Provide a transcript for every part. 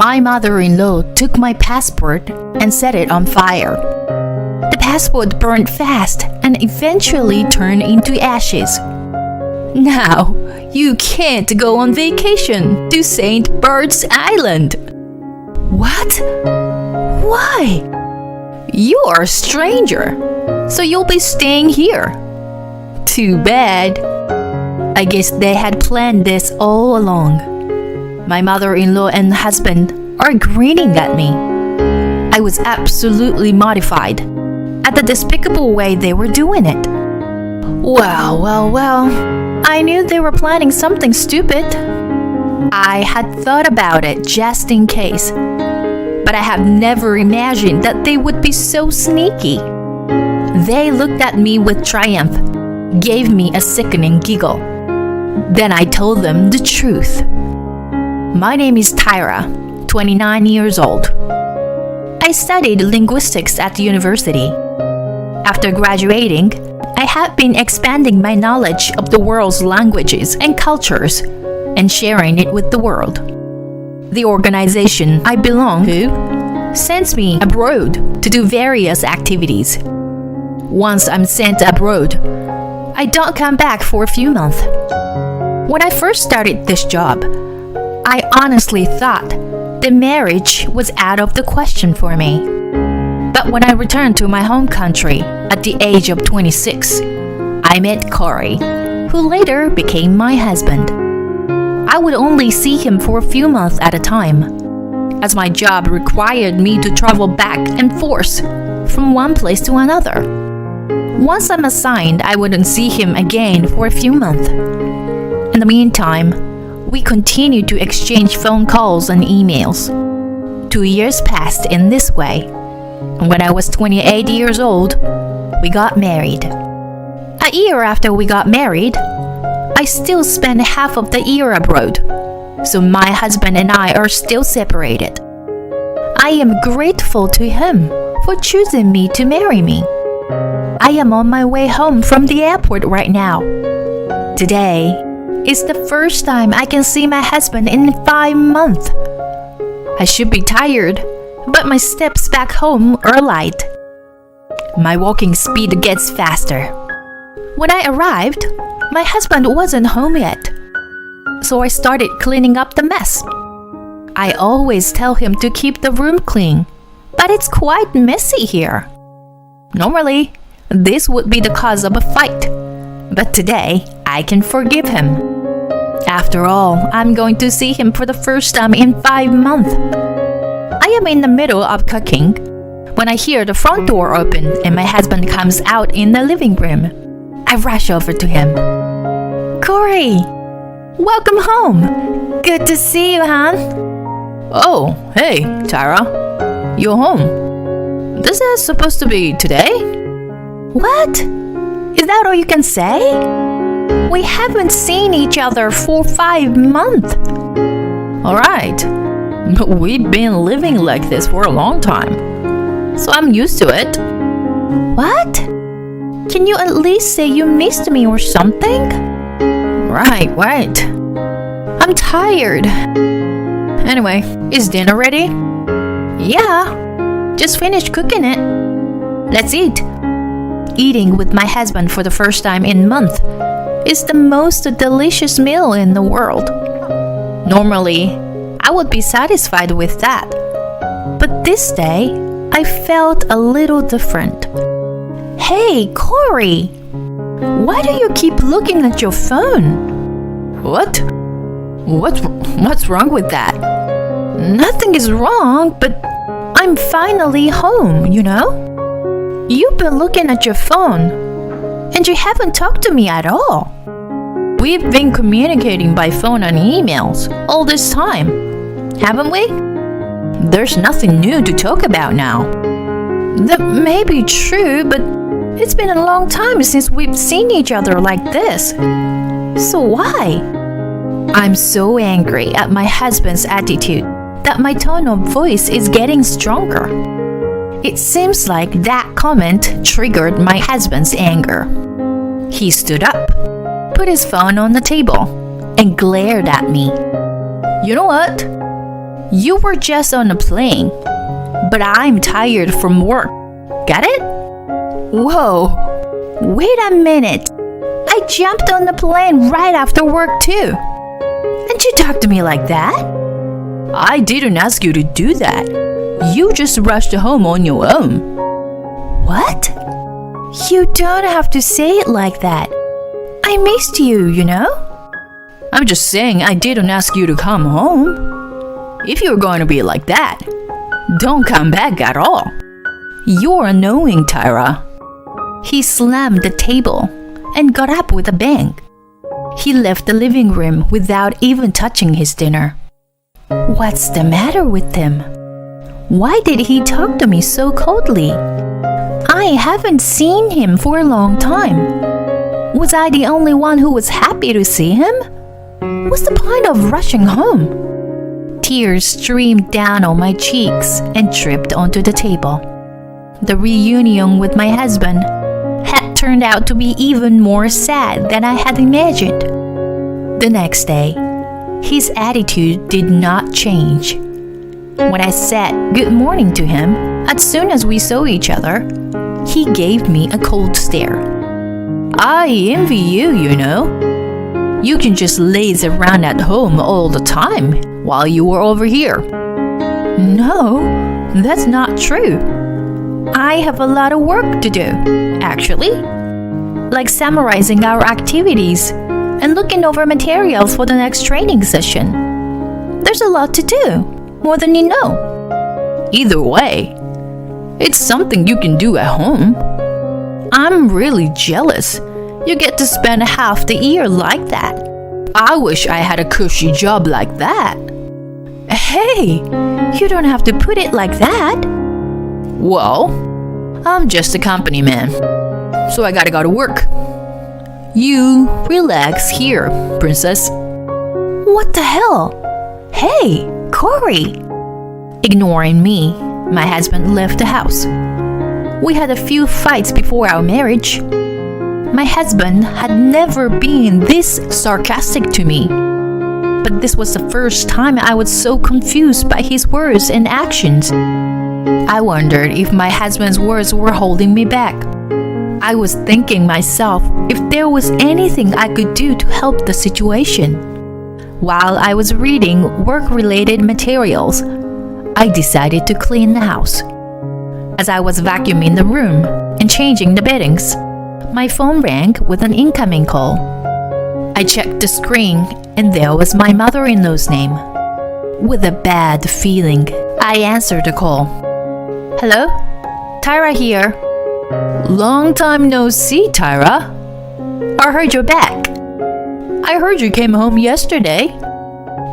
My mother-in-law took my passport and set it on fire. The passport burned fast and eventually turned into ashes. Now, you can't go on vacation to St. Bart's Island. What? Why? You are a stranger, so you'll be staying here. Too bad. I guess they had planned this all along. My mother-in-law and husband are grinning at me. I was absolutely mortified at the despicable way they were doing it. Well. I knew they were planning something stupid. I had thought about it just in case, but I have never imagined that they would be so sneaky. They looked at me with triumph, gave me a sickening giggle. Then I told them the truth. My name is Tyra, 29 years old. I studied linguistics at the university. After graduating, I have been expanding my knowledge of the world's languages and cultures and sharing it with the world. The organization I belong to sends me abroad to do various activities. Once I'm sent abroad, I don't come back for a few months. When I first started this job, I honestly thought the marriage was out of the question for me. But when I returned to my home country at the age of 26, I met Corey, who later became my husband. I would only see him for a few months at a time, as my job required me to travel back and forth from one place to another. Once I'm assigned, I wouldn't see him again for a few months. In the meantime, we continued to exchange phone calls and emails. 2 years passed in this way, and when I was 28 years old, we got married. A year after we got married, I still spent half of the year abroad, so my husband and I are still separated. I am grateful to him for choosing me to marry me. I am on my way home from the airport right now. Today is the first time I can see my husband in 5 months. I should be tired, but my steps back home are light. My walking speed gets faster. When I arrived, my husband wasn't home yet, so I started cleaning up the mess. I always tell him to keep the room clean, but it's quite messy here. Normally, this would be the cause of a fight, but today I can forgive him. After all, I'm going to see him for the first time in 5 months. I am in the middle of cooking when I hear the front door open and my husband comes out in the living room. I rush over to him. Corey, welcome home. Good to see you, hon. Oh, hey, Tyra. You're home. This is supposed to be today? What? Is that all you can say? We haven't seen each other for 5 months. Alright, but we've been living like this for a long time, so I'm used to it. What? Can you at least say you missed me or something? Right. I'm tired. Anyway, is dinner ready? Yeah, just finished cooking it. Let's eat. Eating with my husband for the first time in months is the most delicious meal in the world. Normally, I would be satisfied with that. But this day, I felt a little different. Hey, Corey! Why do you keep looking at your phone? What? What's wrong with that? Nothing is wrong, but I'm finally home, you know? You've been looking at your phone, and you haven't talked to me at all. We've been communicating by phone and emails all this time, haven't we? There's nothing new to talk about now. That may be true, but it's been a long time since we've seen each other like this. So why? I'm so angry at my husband's attitude that my tone of voice is getting stronger. It seems like that comment triggered my husband's anger. He stood up, put his phone on the table, and glared at me. You know what? You were just on a plane, but I'm tired from work. Got it? Whoa, wait a minute. I jumped on the plane right after work too. And you talk to me like that? I didn't ask you to do that. You just rushed home on your own. What? You don't have to say it like that. I missed you, you know? I'm just saying I didn't ask you to come home. If you're going to be like that, don't come back at all. You're annoying, Tyra. He slammed the table and got up with a bang. He left the living room without even touching his dinner. What's the matter with him? Why did he talk to me so coldly? I haven't seen him for a long time. Was I the only one who was happy to see him? What's the point of rushing home? Tears streamed down on my cheeks and dripped onto the table. The reunion with my husband had turned out to be even more sad than I had imagined. The next day, his attitude did not change. When I said good morning to him as soon as we saw each other, he gave me a cold stare. I envy you, you know. You can just laze around at home all the time while you were over here. No, that's not true. I have a lot of work to do, actually. Like summarizing our activities and looking over materials for the next training session. There's a lot to do, more than you know. Either way, it's something you can do at home. I'm really jealous. You get to spend half the year like that. I wish I had a cushy job like that. Hey, you don't have to put it like that. Well, I'm just a company man, so I gotta go to work. You relax here, princess. What the hell? Hey, Corey. Ignoring me, my husband left the house. We had a few fights before our marriage. My husband had never been this sarcastic to me. But this was the first time I was so confused by his words and actions. I wondered if my husband's words were holding me back. I was thinking myself if there was anything I could do to help the situation. While I was reading work-related materials, I decided to clean the house. As I was vacuuming the room and changing the beddings, my phone rang with an incoming call. I checked the screen and there was my mother-in-law's name. With a bad feeling, I answered the call. Hello? Tyra here. Long time no see, Tyra. I heard you're back. I heard you came home yesterday.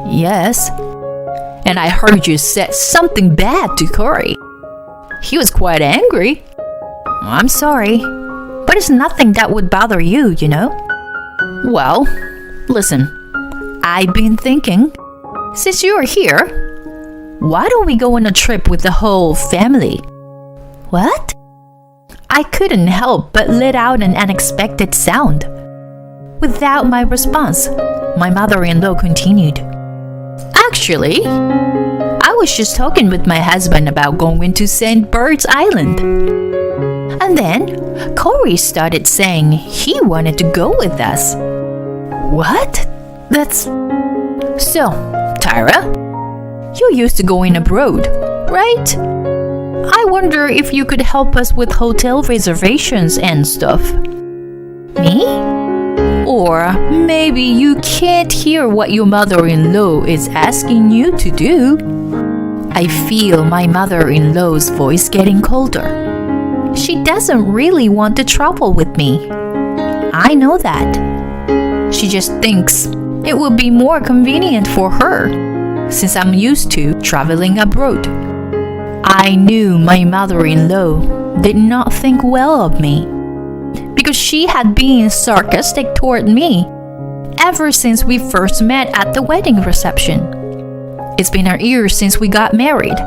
Yes. And I heard you said something bad to Corey. He was quite angry. I'm sorry, but it's nothing that would bother you, you know. Well, listen, I've been thinking, since you're here, why don't we go on a trip with the whole family? What? I couldn't help but let out an unexpected sound. Without my response, my mother-in-law continued. Actually, I was just talking with my husband about going to St. Bird's Island. And then Corey started saying he wanted to go with us. What? That's... So, Tyra, you're used to going abroad, right? I wonder if you could help us with hotel reservations and stuff. Me? Or maybe you can't hear what your mother-in-law is asking you to do. I feel my mother-in-law's voice getting colder. She doesn't really want to travel with me. I know that. She just thinks it would be more convenient for her, since I'm used to traveling abroad. I knew my mother-in-law did not think well of me, because she had been sarcastic toward me ever since we first met at the wedding reception. It's been a year since we got married,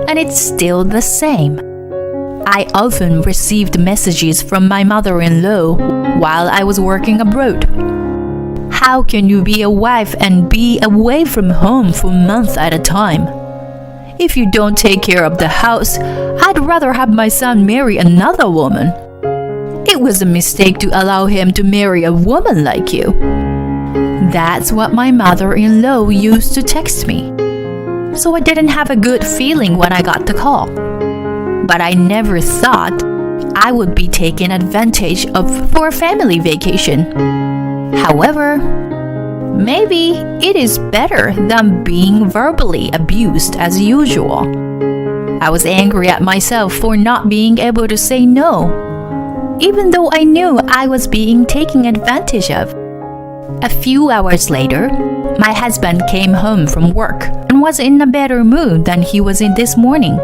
and it's still the same. I often received messages from my mother-in-law while I was working abroad. How can you be a wife and be away from home for months at a time? If you don't take care of the house, I'd rather have my son marry another woman. It was a mistake to allow him to marry a woman like you. That's what my mother-in-law used to text me. So I didn't have a good feeling when I got the call. But I never thought I would be taken advantage of for a family vacation. However, maybe it is better than being verbally abused as usual. I was angry at myself for not being able to say no, even though I knew I was being taken advantage of. A few hours later, my husband came home from work and was in a better mood than he was in this morning.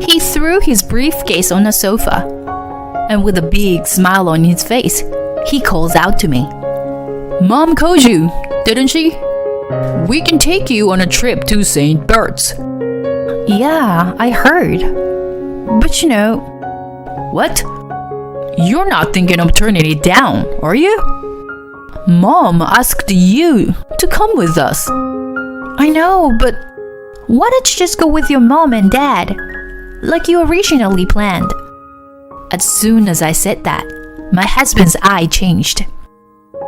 He threw his briefcase on the sofa, and with a big smile on his face, he calls out to me. "Mom called you, didn't she? We can take you on a trip to St. Bert's." Yeah, I heard. But you know, What? You're not thinking of turning it down, are you? Mom asked you to come with us. I know, but why don't you just go with your mom and dad, like you originally planned? As soon as I said that, my husband's eye changed.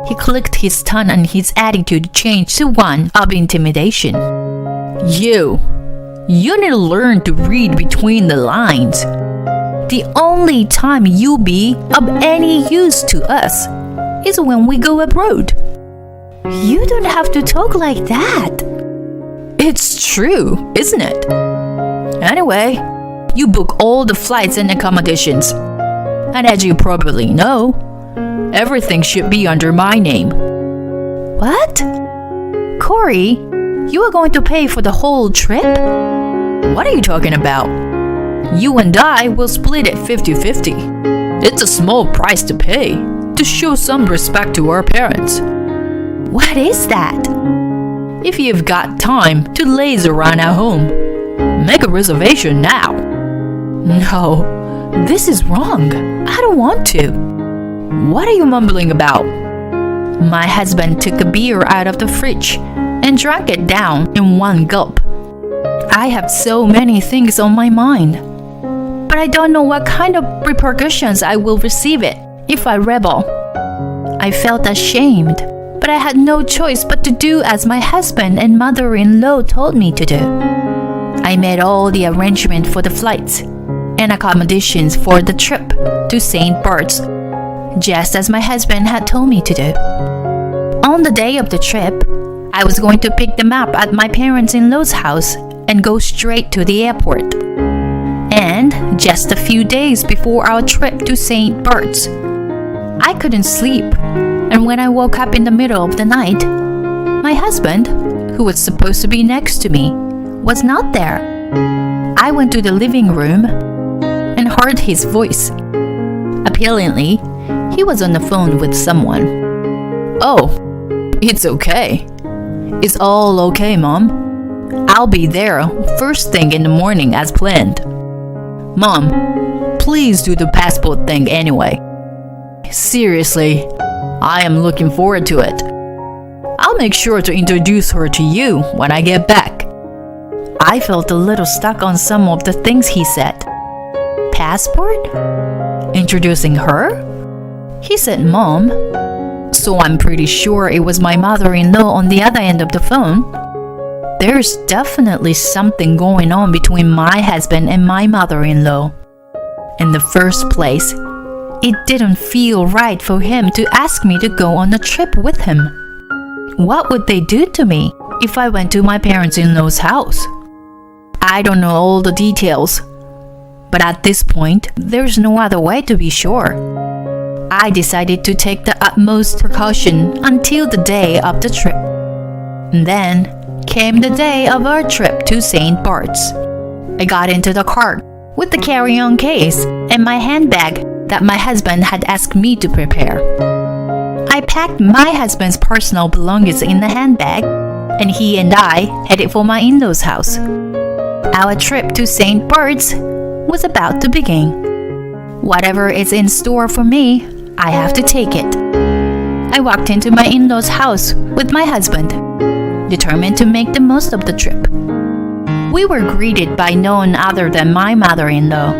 He clicked his tongue and his attitude changed to one of intimidation. You need to learn to read between the lines. The only time you'll be of any use to us is when we go abroad. You don't have to talk like that. It's true, isn't it? Anyway, you book all the flights and accommodations. And as you probably know, everything should be under my name. What? Corey, you are going to pay for the whole trip? What are you talking about? You and I will split it 50-50. It's a small price to pay to show some respect to our parents. What is that? If you've got time to laze around at home, make a reservation now. No, this is wrong. I don't want to. What are you mumbling about? My husband took a beer out of the fridge and drank it down in one gulp. I have so many things on my mind, but I don't know what kind of repercussions I will receive it if I rebel. I felt ashamed, but I had no choice but to do as my husband and mother-in-law told me to do. I made all the arrangements for the flights and accommodations for the trip to St. Bert's, just as my husband had told me to do. On the day of the trip, I was going to pick them up at my parents-in-law's house and go straight to the airport. And just a few days before our trip to St. Bert's, I couldn't sleep, and when I woke up in the middle of the night, my husband, who was supposed to be next to me, was not there. I went to the living room and heard his voice. Apparently, he was on the phone with someone. Oh, it's okay. It's all okay, Mom. I'll be there first thing in the morning as planned. Mom, please do the passport thing anyway. Seriously, I am looking forward to it. I'll make sure to introduce her to you when I get back. I felt a little stuck on some of the things he said. Passport? Introducing her? He said Mom, so I'm pretty sure it was my mother-in-law on the other end of the phone. There's definitely something going on between my husband and my mother-in-law. In the first place, it didn't feel right for him to ask me to go on a trip with him. What would they do to me if I went to my parents-in-law's house? I don't know all the details, but at this point, there's no other way to be sure. I decided to take the utmost precaution until the day of the trip. And then came the day of our trip to St. Bert's. I got into the car with the carry-on case and my handbag that my husband had asked me to prepare. I packed my husband's personal belongings in the handbag, and he and I headed for my in-laws' house. Our trip to St. Bert's was about to begin. Whatever is in store for me, I have to take it. I walked into my in-laws' house with my husband, determined to make the most of the trip. We were greeted by none other than my mother-in-law.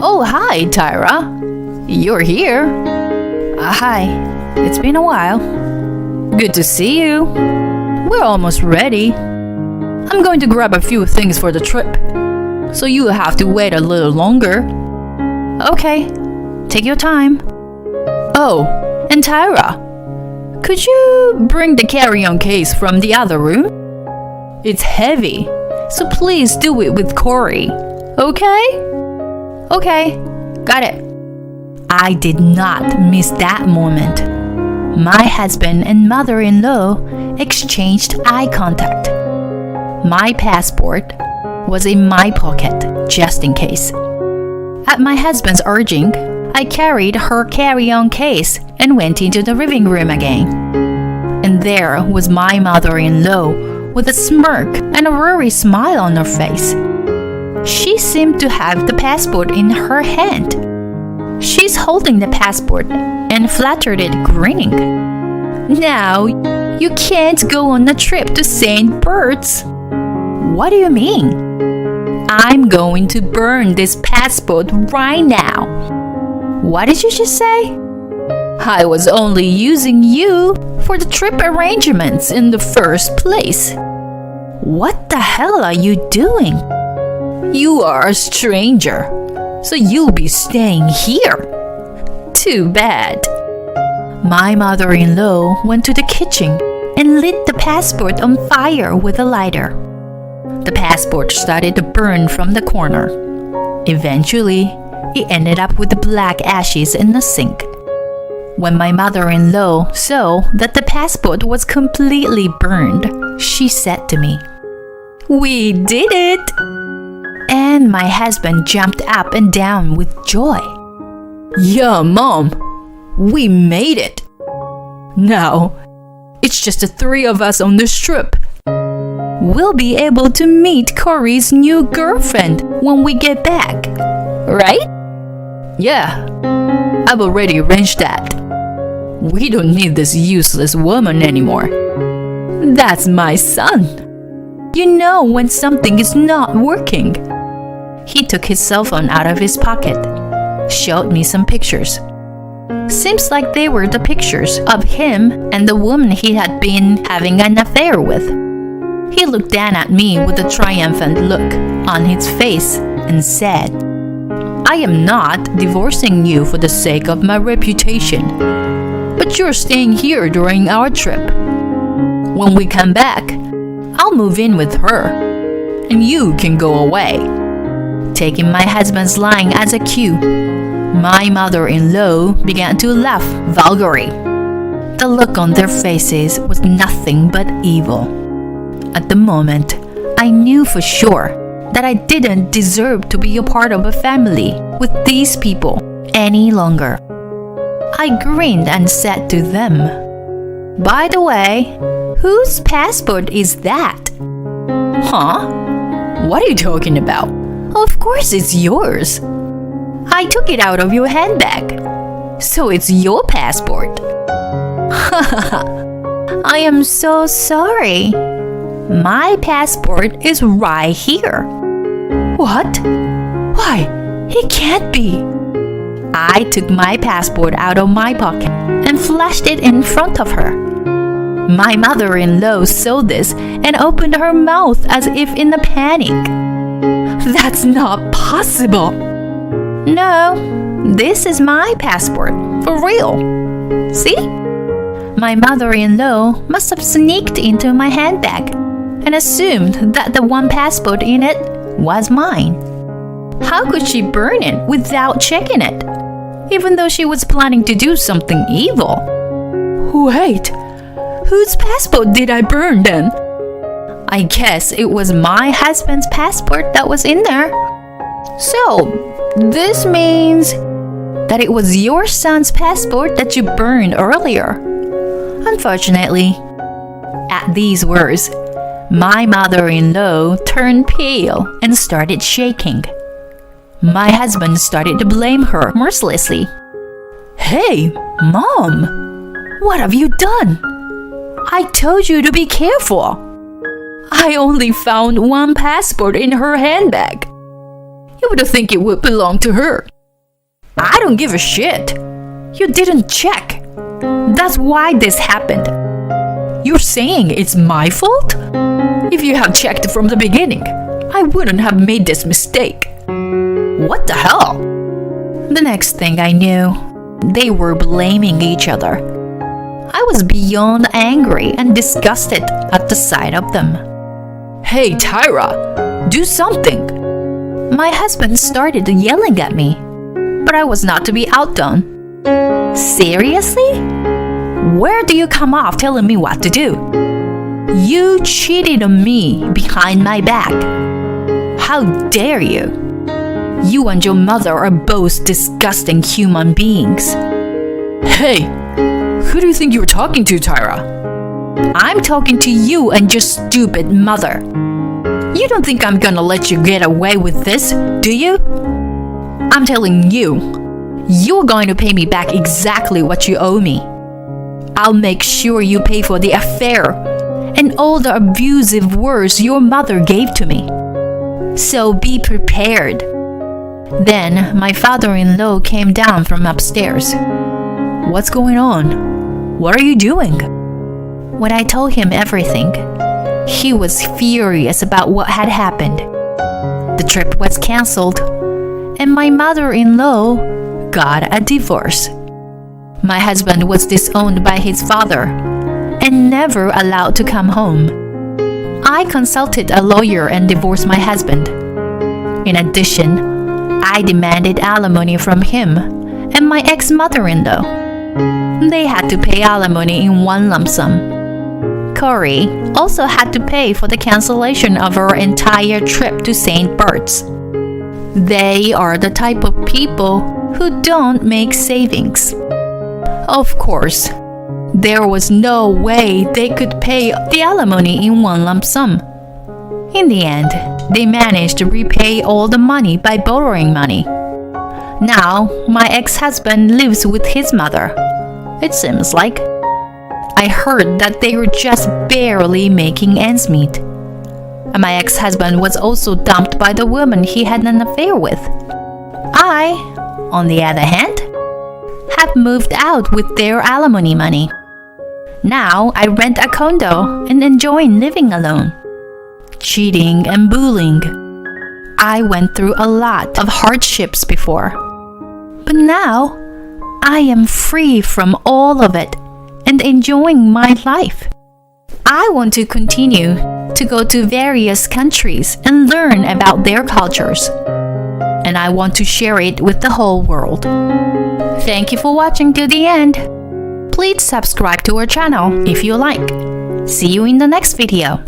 Oh, hi, Tyra. You're here. Hi, it's been a while. Good to see you. We're almost ready. I'm going to grab a few things for the trip, so you have to wait a little longer. Okay, take your time. Oh, and Tyra, could you bring the carry-on case from the other room? It's heavy, so please do it with Corey, okay? Okay, got it. I did not miss that moment. My husband and mother-in-law exchanged eye contact. My passport was in my pocket, just in case. At my husband's urging, I carried her carry-on case and went into the living room again. And there was my mother-in-law with a smirk and a worried smile on her face. She seemed to have the passport in her hand. She's holding the passport and fluttered it, grinning. Now, you can't go on a trip to St. Bert's. What do you mean? I'm going to burn this passport right now. What did you just say? I was only using you for the trip arrangements in the first place. What the hell are you doing? You are a stranger, so you'll be staying here. Too bad. My mother-in-law went to the kitchen and lit the passport on fire with a lighter. The passport started to burn from the corner. Eventually, it ended up with the black ashes in the sink. When my mother-in-law saw that the passport was completely burned, she said to me, "We did it!" And my husband jumped up and down with joy. "Yeah, Mom, we made it. Now, it's just the three of us on this trip. We'll be able to meet Corey's new girlfriend when we get back, right?" "Yeah, I've already arranged that. We don't need this useless woman anymore. That's my son. You know when something is not working." He took his cell phone out of his pocket, showed me some pictures. Seems like they were the pictures of him and the woman he had been having an affair with. He looked down at me with a triumphant look on his face and said, "I am not divorcing you for the sake of my reputation, but you're staying here during our trip. When we come back, I'll move in with her, and you can go away." Taking my husband's line as a cue, my mother-in-law began to laugh vulgarly. The look on their faces was nothing but evil. At the moment, I knew for sure that I didn't deserve to be a part of a family with these people any longer. I grinned and said to them, "By the way, whose passport is that?" "Huh? What are you talking about?" "Of course it's yours. I took it out of your handbag. So it's your passport." "I am so sorry. My passport is right here." "What? Why? It can't be." I took my passport out of my pocket and flashed it in front of her. My mother-in-law saw this and opened her mouth as if in a panic. "That's not possible." "No, this is my passport, for real. See? My mother-in-law must have sneaked into my handbag and assumed that the one passport in it was mine. How could she burn it without checking it, even though she was planning to do something evil?" "Wait, whose passport did I burn then?" "I guess it was my husband's passport that was in there. So, this means that it was your son's passport that you burned earlier." Unfortunately, at these words, my mother-in-law turned pale and started shaking. My husband started to blame her mercilessly. "Hey, Mom, What have you done? I told you to be careful. I only found one passport in her handbag. You would think it would belong to her. I don't give a shit. You didn't check. That's why this happened. You're saying it's my fault? If you had checked from the beginning, I wouldn't have made this mistake. What the hell? The next thing I knew, they were blaming each other. I was beyond angry and disgusted at the sight of them. Hey, Tyra, do something. My husband started yelling at me, but I was not to be outdone. Seriously? Where do you come off telling me what to do? You cheated on me behind my back. How dare you? You and your mother are both disgusting human beings. Hey, who do you think you're talking to, Tyra? I'm talking to you and your stupid mother. You don't think I'm gonna let you get away with this, do you? I'm telling you, you're going to pay me back exactly what you owe me. I'll make sure you pay for the affair and all the abusive words your mother gave to me. So be prepared. Then my father-in-law came down from upstairs. What's going on? What are you doing? When I told him everything, he was furious about what had happened. The trip was cancelled, and my mother-in-law got a divorce. My husband was disowned by his father and never allowed to come home. I consulted a lawyer and divorced my husband. In addition, I demanded alimony from him and my ex-mother-in-law. They had to pay alimony in one lump sum. Corey also had to pay for the cancellation of our entire trip to St. Bert's. They are the type of people who don't make savings. Of course, there was no way they could pay the alimony in one lump sum. In the end, they managed to repay all the money by borrowing money. Now, my ex-husband lives with his mother, it seems like. I heard that they were just barely making ends meet. And my ex-husband was also dumped by the woman he had an affair with. I, on the other hand, have moved out with their alimony money. Now I rent a condo and enjoy living alone. Cheating and bullying. I went through a lot of hardships before. But now, I am free from all of it and enjoying my life. I want to continue to go to various countries and learn about their cultures. And I want to share it with the whole world. Thank you for watching to the end. Please subscribe to our channel if you like. See you in the next video.